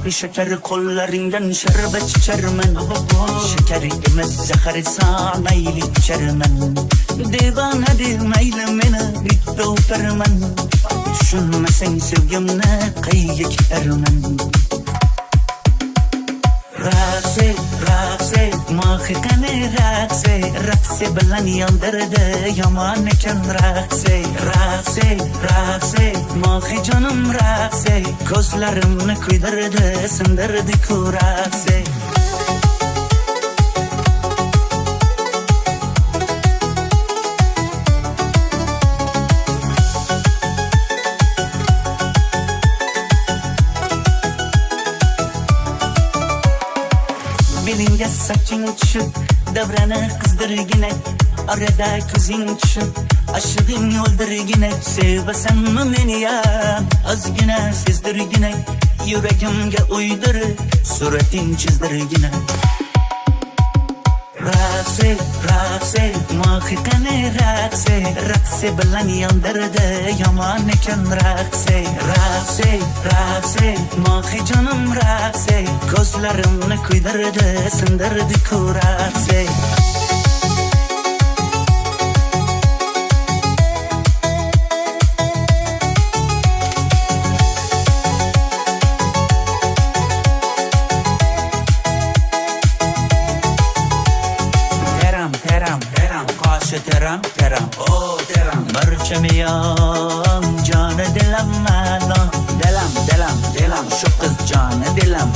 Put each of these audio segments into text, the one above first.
Saplı şekeri kollarından şerbet içermen. Şekeri emes zehri sana ili içermen. Devanedir meylim mene bitti opermen. Düşünmesen sevgimne kıyık ermen. Rakse, rakse, mahkane rakse. Rakse bilen yandırdı yaman eken rakse. Rakse, rakse, mahi canım rakse. Gözlerimni kıydırdı, sındırdı kurakse. Belinge saçın düşüp devrene kızdır yine. Arada kızın düşüp aşığın yoldur yine. Sevesen mi beni ya az yine sezdir yine. Yüreğimge uydur suretin çizdir yine. Rakse, rakse, mahkane rakse. Rakse bilen yandırdı yaman eken rakse. Rakse, rakse, mahi canım rakse. Gözlerimni kıydırdı, sındırdı kurakse. Teram, kaşı teram, teram, oh teram. Barçamıyan, canı dilam malam. Dilam, şu kız canı dilam,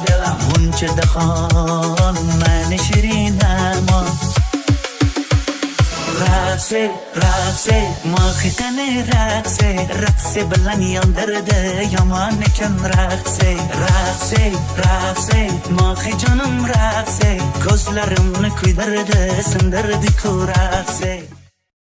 dilam. Bunca dahan, mani şirin ama. Rakse, rakse, mahkane rakse. Rakse bilen yandırdı yaman eken rakse. Rakse, rakse, mahi canım rakse. Gözlerimni kıydırdı, sındırdı kurakse.